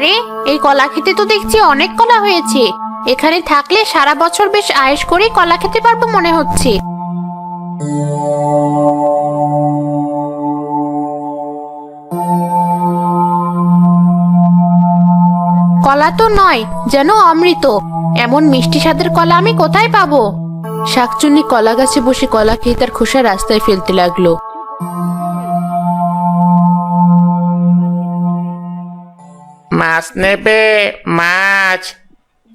আরে, এই কলা খেতে তো দেখছি অনেক কলা হয়েছে। এখানে থাকলে সারা বছর বেশ আয়েশ করে কলা খেতে পারবো মনে হচ্ছে। কলা তো নয়, যেন অমৃত। এমন মিষ্টি স্বাদের কলা আমি কোথায় পাবো? শাকচুন্নি কলা গাছে বসে কলা খেয়ে তার খোসা রাস্তায় ফেলতে লাগলো। মাছ নেবে? মাছ,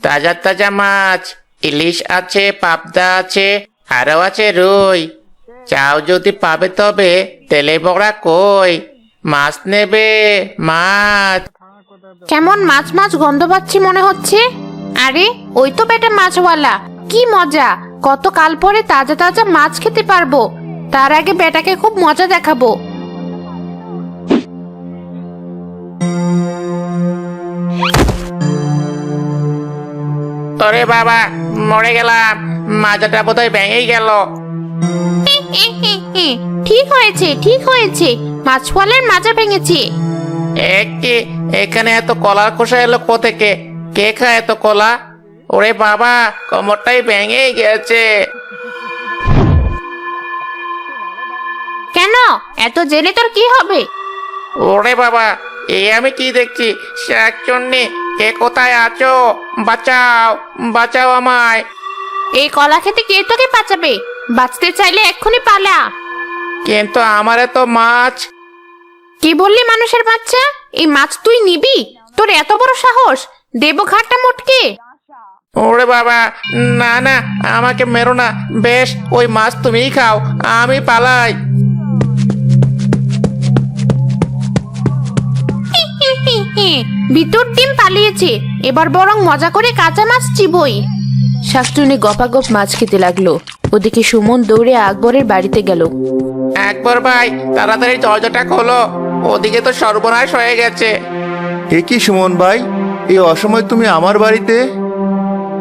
তাজা তাজা মাছ। ইলিশ আছে, পাবদা আছে, আরও আছে রুই। চাও যদি পাবে, তবে তেলে বড়া কই। মাছ নেবে? মাছ। কেমন মাছ মাছ গন্ধ পাচ্ছি মনে হচ্ছে। আরে, ওই তো বেটা মাছওয়ালা। কি মজা! কতকাল পরে তাজা তাজা মাছ খেতে পারবো। তার আগে বেটাকে খুব মজা দেখাবো। ওরে বাবা, মরে গেলাম। মাজাটা বোধহয় ভেঙেই গেল। ঠিক হয়েছে, ঠিক হয়েছে। মাছওয়ালার মাজা ভেঙেছে। কি, এখানে এত কলার খোসা এলো কোথেকে? কে খায় এত কলা? ওরে বাবা, কোমরটাই ভেঙেই গেছে। কেন? এত জেনে তোর কি হবে? ওরে বাবা, আমি কি দেখছি? শাকচুন্নি, কে কোথায় আছো? বাঁচাও, বাঁচাও আমায়। এই কলা খেতে কে তোকে বাঁচাবে? বাঁচতে চাইলে এক্ষুনি পালা। কিন্তু আমারে তো মাছ। কি বললি মানুষের বাচ্চা? এই মাছ তুই নিবি? তোর এত বড় সাহস! দেবো ঘাটটা মোটকে। ওরে বাবা, না না, আমাকে মেরো না। বেশ, ওই মাছ তুমিই খাও, আমি পালাই। ভিতর ডিম পালিয়েছে। এবার বরং মজা করে কাঁচা মাছ চিবই। শাকচুন্নি গপাগপ মাছ খেতে লাগলো। ওদিকে সুমন দৌড়ে আকবরের বাড়িতে গেল। আকবর ভাই, তাড়াতাড়ি দরজাটা খোলো। ওদিকে তো সর্বনাশ হয়ে গেছে। এ কি সুমন ভাই, এই অসময় তুমি আমার বাড়িতে?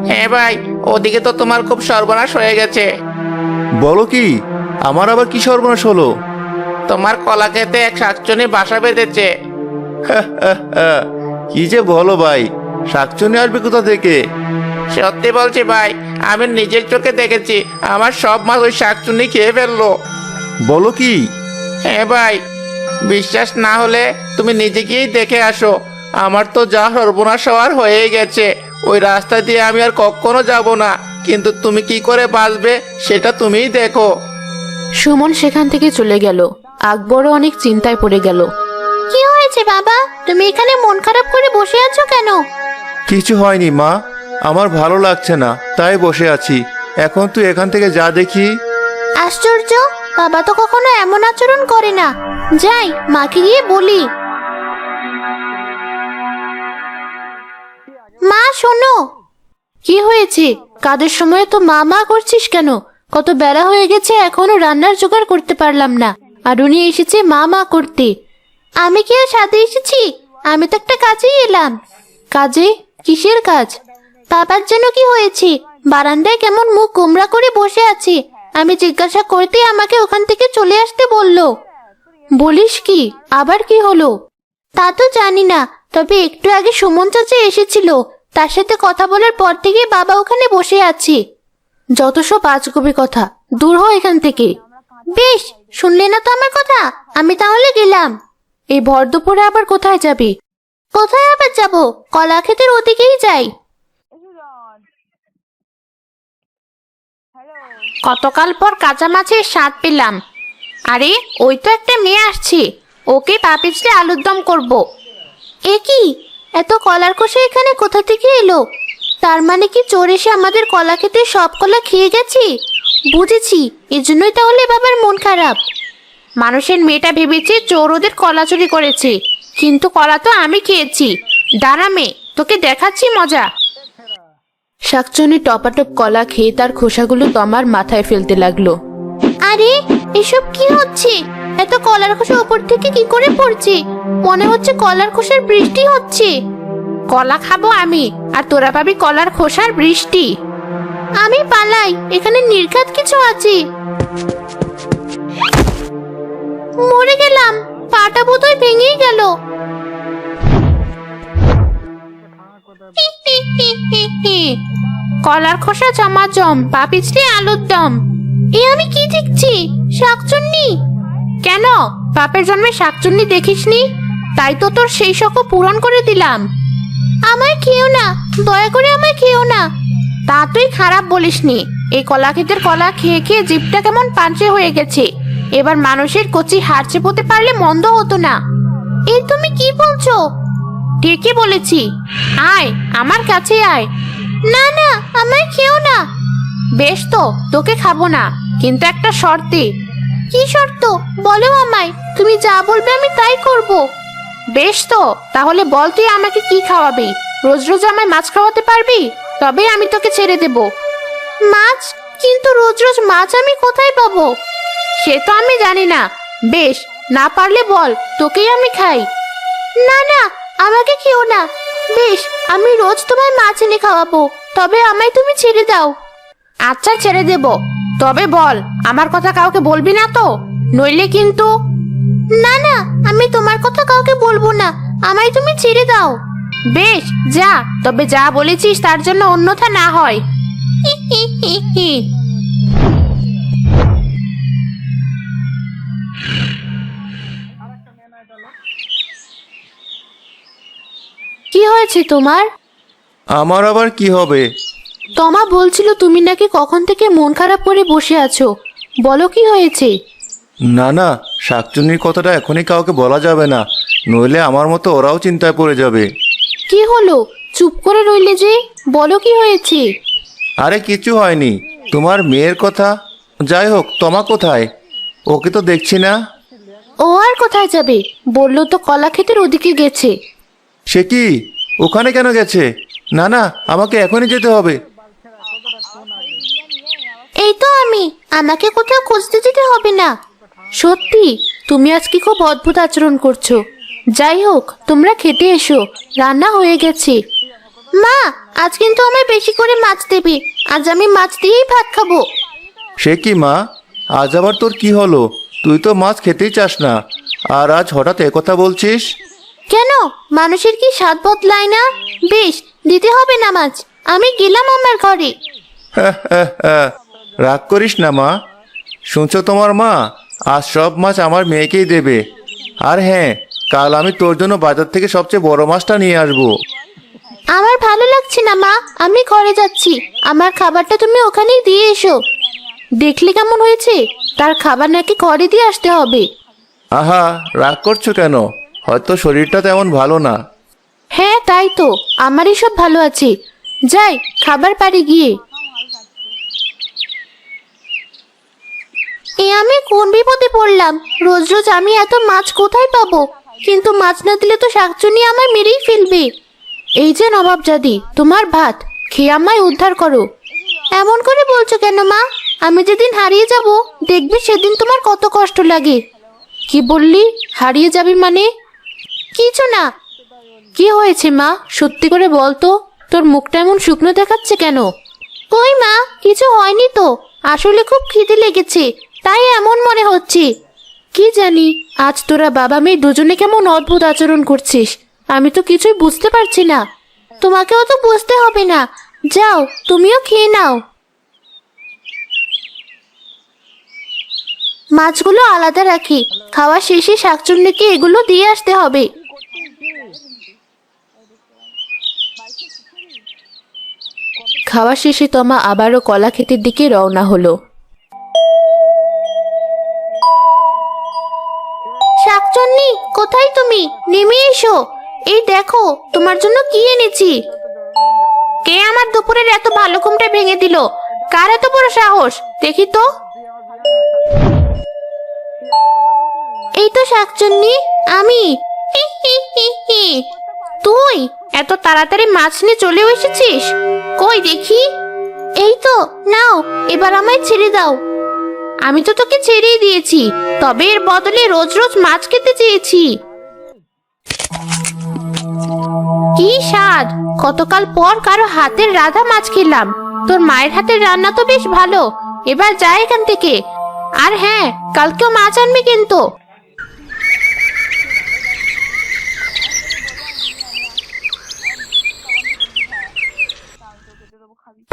হ্যাঁ ভাই, ওদিকে তো তোমার খুব সর্বনাশ হয়ে গেছে। বলো কি? আমার আবার কি সর্বনাশ হলো? তোমার কলা খেতে এক শাকচুন্নি বাসা বেঁধেছে। কি যে বলো ভাই, শাকচুন্নি আসবে কোথা থেকে? সত্যি বলছি ভাই, আমি নিজের চোখে দেখেছি। আমার সব মাছ ওই শাকচুন্নি খেয়ে ফেললো। বলো কি? হ্যাঁ ভাই, বিশ্বাস না হলে তুমি নিজে গিয়েই দেখে আসো। আমার তো যা সর্বনাশ হওয়ার হয়ে গেছে। ওই রাস্তা দিয়ে আমি আর কখনো যাব না। কিন্তু তুমি কি করে বাঁচবে সেটা তুমিই দেখো। সুমন সেখান থেকে চলে গেল। আকবরও অনেক চিন্তায় পড়ে গেল। কি হয়েছে বাবা? তুমি এখানে মন খারাপ করে বসে আছো কেন? কিছু হয়নি মা, আমার ভালো লাগছে না, তাই বসে আছি। এখন তুই এখান থেকে যা দেখি। আশ্চর্য, বাবা তো কখনো এমন আচরণ করে না। যাই, মাকে গিয়ে বলি। মা শোনো। কি হয়েছে? কাদের সময় তো মা মা করছিস কেন? কত বেলা হয়ে গেছে, এখনো রান্নার জোগাড় করতে পারলাম না, আর উনি এসেছে মা মা করতে। আমি কি আর সাথে এসেছি? আমি তো একটা কাজেই এলাম। কাজে? কিসের কাজ? বাবার যেন কি হয়েছে, বারান্দায় কেমন মুখ গোমড়া করে বসে আছে। আমি জিজ্ঞাসা করতে আমাকে ওখান থেকে চলে আসতে বললো। বলিস কি? আবার কি হলো? তা তো জানি না, তবে একটু আগে সুমন চাচা এসেছিল। তার সাথে কথা বলার পর থেকে বাবা ওখানে বসে আছে। যত সব আজগুবি কথা, দূর হ এখান থেকে। বেশ, শুনলে না তো আমার কথা? আমি তাহলে গেলাম। এই ভর দুপুরে আবার কোথায় যাবি? কোথায় আবার যাব? কলা ক্ষেতের ওদিকেই যাই। কতকাল পর কাঁচা মাছের স্বাদ পেলাম। আরে, ওই তো একটা মেয়ে আসছে। ওকে পাপিচড়ে আলুর দম করব। এ কি, এত কলার খোসা এখানে কোথা থেকে এলো? তার মানে কি চোর এসে আমাদের কলা খেতে সব কলা খেয়ে গেছে? বুঝেছি, এজন্যই তাহলে বাবার মন খারাপ। মানুষের মেয়েটা ভেবেছে চোর ওদের কলা চুরি করেছে, কিন্তু কলা তো আমি খেয়েছি। দাঁড়া মেয়ে, তোকে দেখাচ্ছি মজা। শাকচুন্নি টপাটপ কলা খেয়ে তার খোসাগুলো তমার মাথায় ফেলতে লাগলো। আরে, এসব কি হচ্ছে? এত কলার খোসা উপর থেকে কি করে পড়ছে? মনে হচ্ছে কলার খোসার বৃষ্টি হচ্ছে। কলা খাবো আমি, আর তোরা পাবি কলার খোসার বৃষ্টি। আমি পালাই, এখানে নির্ঘাত কিছু আছে। মরে গেলাম, পাটা বোধহয় ভেঙেই গেল। কলার খোসা জমাজম, পাপিচড়ি আলুর দম। এ আমি কি দেখছি? শাকচুন্নি। কেন, বাপের জন্মে শাকচুন্নি দেখিসনি? তাই তো তোর সেই শখ পূরণ করে দিলাম। আমায় খেও না, দয়া করে আমায় খেও না। তা তুই খারাপ বলিসনি। এই কলা ক্ষেতের কলা খেয়ে খেয়ে জিভটা কেমন পাঞ্চে হয়ে গেছে। এবার মানুষের কচি হাড় চেপোতে পারলে মন্দ হতো না। এই তুমি কি বলছো? ঠিকই বলেছি। আয়, আমার কাছে আয়। না না, আমায় খেও না। বেশ তো, তোকে খাবো না, কিন্তু একটা শর্তে। কি শর্ত? বলো আমায়, তুমি যা বলবে আমি তাই করব। বেশ তো, তাহলে বল তুই আমাকে কি খাওয়াবি? রোজ রোজ আমায় মাছ খাওয়াতে পারবি? তবে আমি তোকে ছেড়ে দেব। মাছ? কিন্তু রোজ রোজ মাছ আমি কোথায় পাবো? সে তো আমি জানি না। বেশ, না পারলে বল, তোকেই আমি খাই। না না, আমাকে খেও না। বেশ, আমি রোজ তোমায় মাছ এনে খাওয়াবো, তবে আমায় তুমি ছেড়ে দাও। আচ্ছা, ছেড়ে দেব, তবে বল, আমার কথা কাউকে বলবি না তো? নইলে কিন্তু। না না, আমি তোমার কথা কাউকে বলবো না, আমায় তুমি ছেড়ে দাও। বেশ, যা, তবে যা বলেছিস তার জন্য অন্যথা না হয়। কি হয়েছে তোমার? আমার আবার কি হবে? তমা বলছিল তুমি নাকি কখন থেকে মন খারাপ করে বসে আছো। বলো কি হয়েছে? না না, শাকচুন্নির কথাটা এখনই কাউকে বলা যাবে না, নইলে আমার মতো ওরাও চিন্তায় পড়ে যাবে। কি হলো, চুপ করে রইলে যে? বলো কি হয়েছে? আরে কিছু হয়নি, তোমার মেয়ের কথা। যাই হোক, তমা কোথায়? ওকে তো দেখছি না। ও আর কোথায় যাবে? বললো তো কলা ক্ষেতের ওদিকে গেছে। সে কি? ওখানে কেন গেছে? না না, আমাকে এখনই যেতে হবে। এই তো আমি, আমাকে কোথাও খুঁজতে যেতে হবে না। সত্যি, তুমি আজকে খুব অদ্ভুত আচরণ করছো। যাই হোক, তোমরা খেতে এসো, রান্না হয়ে গেছে। মা, আজ কিন্তু আমায় বেশি করে মাছ দেবে। আজ আমি মাছ দিয়েই ভাত খাবো। সে কি মা, আজ আবার তোর কি হলো? তুই তো মাছ খেতেই চাস না, আর আজ হঠাৎ একথা বলছিস? কেন, মানুষের কি স্বাদ বদলায় না? বেশ, দিতে হবে না মাছ, আমি গেলাম আমার ঘরে। রাগ করিস না মা। শুনছো তোমার মা, আজ সব মাছ আমার মেয়েকেই দেবে। আর হ্যাঁ, কাল আমি তোর জন্য বাজার থেকে সবচেয়ে বড় মাছটা নিয়ে আসবো। আমার ভালো লাগছে না মা, আমি ঘরে যাচ্ছি। আমার খাবারটা তুমি ওখানেই দিয়ে এসো। দেখলে কেমন হয়েছে? তার খাবার নাকি ঘরে দিয়ে আসতে হবে। আহা, রাগ করছো কেন? হয়তো শরীরটা তেমন ভালো না। হ্যাঁ, তাই তো, আমারই সব ভালো আছে। যাই, খাবার পারি গিয়ে। এ আমি কোন বিপদে পড়লাম? রোজ রোজ আমি এত মাছ কোথায় পাবো? কিন্তু মাছ না দিলে তো শাকচুনি আমায় মেরেই ফেলবে। এই যে নবাবজাদি, তোমার ভাত, খেয়ে আমায় উদ্ধার করো। এমন করে বলছো কেন মা? আমি যেদিন হারিয়ে যাব, দেখবে সেদিন তোমার কত কষ্ট লাগে। কি বললি? হারিয়ে যাবি মানে? কিছু না। কি হয়েছে মা, সত্যি করে বল তো, তোর মুখটা এমন শুকনো দেখাচ্ছে কেন? কই মা, কিছু হয়নি তো। আসলে খুব খিদে লেগেছে, তাই এমন মনে হচ্ছে। কি জানি, আজ তোরা বাবা মেয়ে দুজনে কেমন অদ্ভুত আচরণ করছিস। আমি তো কিছুই বুঝতে পারছি না। তোমাকেও তো বুঝতে হবে না। যাও, তুমিও খেয়ে নাও। মাছগুলো আলাদা রাখি, খাওয়া শেষে শাকচুন্নিকে এগুলো দিয়ে আসতে হবে। খাওয়া শেষে তমা আবারও কলা ক্ষেতের দিকে রওনা হলো। শাকচুন্নি, কোথায় তুমি? নেমে এসো। এই দেখো, তোমার জন্য কি এনেছি। কে আমার দুপুরের এত ভালো ঘুমটা ভেঙে দিল? কার এত বড় সাহস? দেখি তো। এই তো শাকচুন্নি, আমি। তুই এত তাড়াতাড়ি মাছ নিয়ে চলে এসেছিস? কই দেখি। এই তো, নাও, এবার আমায় ছেড়ে দাও। আমি তো তোকে ছেড়েই দিয়েছি, তবে এর বদলে রোজ রোজ মাছ খেতে চেয়েছি। কি স্বাদ! কতকাল পর কারো হাতের রাধা মাছ খেলাম। তোর মায়ের হাতের রান্না তো বেশ ভালো। এবার যা এখান থেকে। আর হ্যাঁ, কালকেও মাছ আনবি কিন্তু।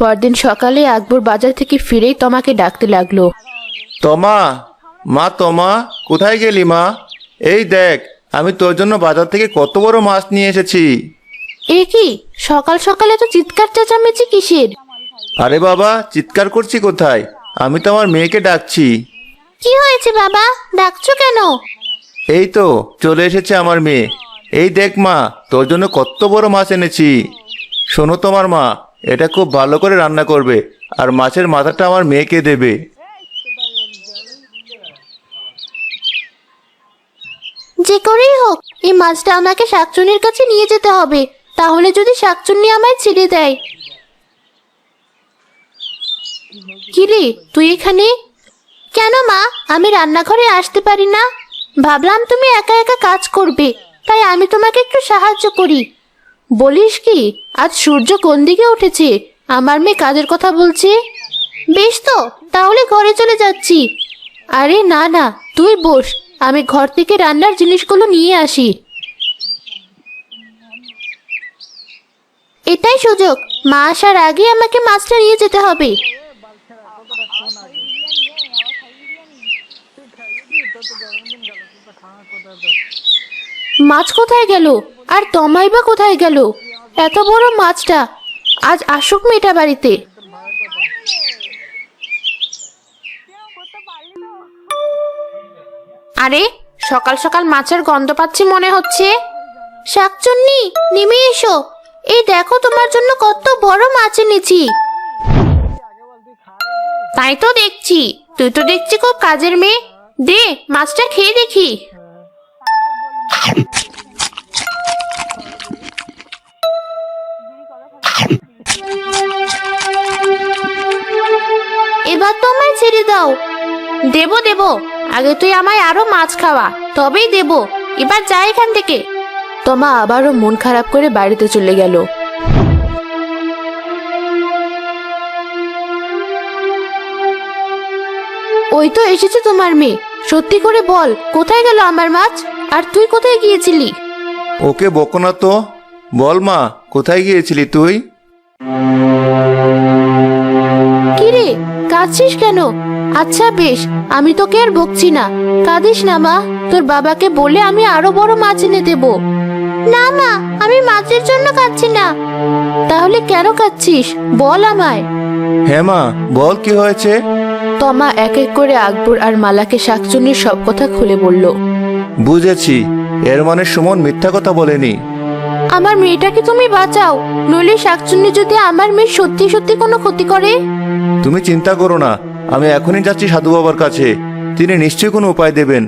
পরদিন সকালে আকবর বাজার থেকে ফিরেই তমাকে ডাকতে লাগলো। তমা, মা তমা, কোথায় গেলি মা? এই দেখ, আমি তোর জন্য বাজার থেকে কত বড় মাছ নিয়ে এসেছি। এ কি, সকাল সকালে তো চিৎকার চেঁচামেচি কিসের? আরে বাবা, চিৎকার করছি কোথায়? আমি তো আমার মেয়েকে ডাকছি। কি হয়েছে বাবা, ডাকছো কেন? এই তো চলে এসেছে আমার মেয়ে। এই দেখ মা, তোর জন্য কত বড় মাছ এনেছি। শোনো তোমার মা, এটা খুব ভালো করে রান্না করবে, আর মাছের মাথাটা আমার মেয়েকে দেবে। যে করেই হোক এই মাছটা আমাকে শাকচুন্নির কাছে নিয়ে যেতে হবে, তাহলে যদি শাকচুন্নি আমায় ছেড়ে দেয়। কিরে, তুই এখানে কেন মা? আমি রান্নাঘরে আসতে পারি না? ভাবলাম তুমি একা একা কাজ করবে, তাই আমি তোমাকে একটু সাহায্য করি। বলিস কি, আজ সূর্য কোন দিকে উঠেছে? আমার মেয়ে কাজের কথা বলছে। বেশ তো, তাহলে ঘরে চলে যাচ্ছি। আরে না না, তুই বস, আমি ঘর থেকে রান্নার জিনিসগুলো নিয়ে আসি। এটাই সুযোগ, মা আসার আগে আমাকে মাছটা নিয়ে যেতে হবে। মাছ কোথায় গেল? আর তমাই বা কোথায় গেল? এত বড় মাছটা আজ আসুক মেয়েটা বাড়িতে। আরে, সকাল সকাল মাছের গন্ধ পাচ্ছি মনে হচ্ছে। শাকচুন্নি, নেমে এসো। এই দেখো, তোমার জন্য কত বড় মাছ এনেছি। তাই তো দেখছি, তুই তো দেখছি খুব কাজের মেয়ে। দে, মাছটা খেয়ে দেখি। এবার তো আমায় ছেড়ে দাও। দেবো দেবো, আগে তুই আমায় আরো মাছ খাওয়া, তবেই দেবো। এবার যা এখান থেকে। তমা আবারও মন খারাপ করে বাড়িতে চলে গেল। ওই তো এসেছে তোমার মেয়ে। সত্যি করে বল, কোথায় গেল আমার মাছ? আর তুই কোথায় গিয়েছিলি? ওকে বকো না তো, বল মা, কোথায় গিয়েছিলি তুই? কিরে, কাঁদছিস কেন? আচ্ছা বেশ, আমি তোকে আর বকছি না। কাঁদিস না মা, তোর বাবাকে বলে আমি আরো বড় মাছ এনে দেবো। না মা, আমি মাছের জন্য কাঁদছি না। তাহলে কেন কাঁদছিস, বল আমায়। হ্যাঁ মা, বল কি হয়েছে? তমা এক এক করে আকবর আর মালাকে শাকচুন্নির সব কথা খুলে বলল। বুঝেছি, এর মানে সুমন মিথ্যা কথা বলেনি। আমার মেয়েটাকে তুমি বাঁচাও, নইলে শাকচুন্নি যদি আমার মেয়ে সত্যি সত্যি কোনো ক্ষতি করে। তুমি চিন্তা করো না, আমি এখনই যাচ্ছি সাধু বাবার কাছে। তিনি নিশ্চয়ই কোনো উপায় দেবেন।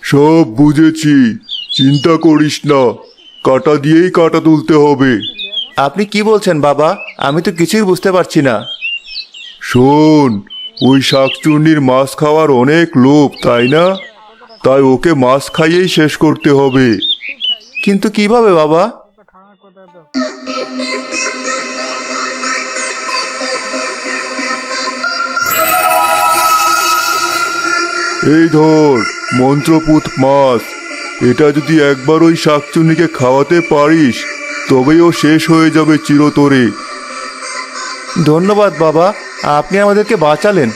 সব বুঝেছি, চিন্তা করিস না, কাটা দিয়েই কাটা তুলতে হবে। আপনি কি বলছেন বাবা? আমি তো কিছুই বুঝতে পারছি না। শোন, ওই শাকচুন্নির মাছ খাওয়ার অনেক লোভ, তাই না? তাই ওকে মাছ খাইয়েই শেষ করতে হবে। কিন্তু কিভাবে বাবা? এই ধর মন্ত্রপুত মাছ, এটা যদি একবার ওই শাকচুন্নিকে খাওয়াতে পারিস, তবেই ও শেষ হয়ে যাবে চিরতরে। ধন্যবাদ বাবা, আপনি আমাদেরকে বাঁচালেন।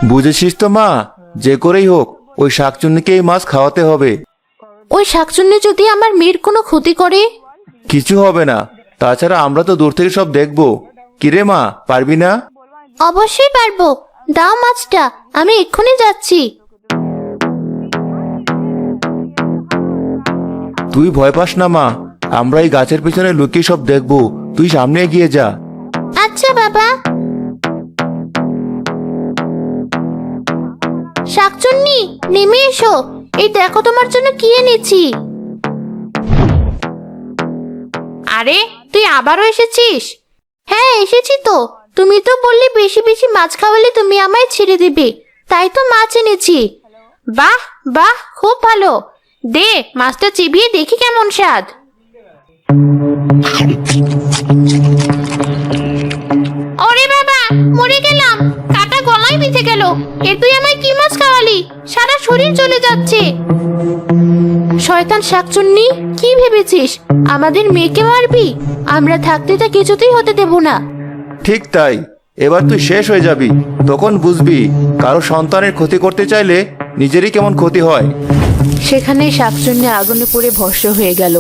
বুঝেছিস তো মা, যে করেই হোক ওই শাকচুন্নিকে এই মাছ খাওয়াতে হবে। ওই শাকচুন্নি যদি আমার মেয়ের কোনো ক্ষতি করে? কিছু হবে না, তাছাড়া আমরা তো দূর থেকে সব দেখবো। কিরে মা, পারবি না? অবশ্যই পারবো, দাও মাছটা, আমি এক্ষুনি যাচ্ছি। তুই ভয় পাস না মা, আমরা এই গাছের পিছনে লুকিয়ে সব দেখবো। তুই সামনে এগিয়ে যা। আচ্ছা বাবা। শাকচুন্নি, নেমে এসো। এই দেখো, তোমার জন্য কি এনেছি। আরে, তুই আবারও এসেছিস? হ্যাঁ, এসেছি তো। তুমি তো বললে বেশি বেশি মাছ খাওয়ালে তুমি আমায় ছেড়ে দিবে, তাই তো মাছ এনেছি। বাহ বাহ, খুব ভালো। দে, মাছটা চিবিয়ে দেখি কেমন স্বাদ। ওরে বাবা, মরে গেলাম, কাটা গলায় বিঁধে গেল। এ তুই আমায় কি মাছ খাওয়ালি? সারা শরীর চলে যাচ্ছে। শয়তান শাকচুন্নি, কি ভেবেছিস আমাদের মেয়েকে মারবি? আমরা থাকতে তা কিছুতেই হতে দেব না। ঠিক তাই, এবার তুই শেষ হয়ে যাবি। তখন বুঝবি কারো সন্তানের ক্ষতি করতে চাইলে নিজেরই কেমন ক্ষতি হয়। সেখানেই শাকচুন্নি আগুনে পুড়ে ভস্ম হয়ে গেল।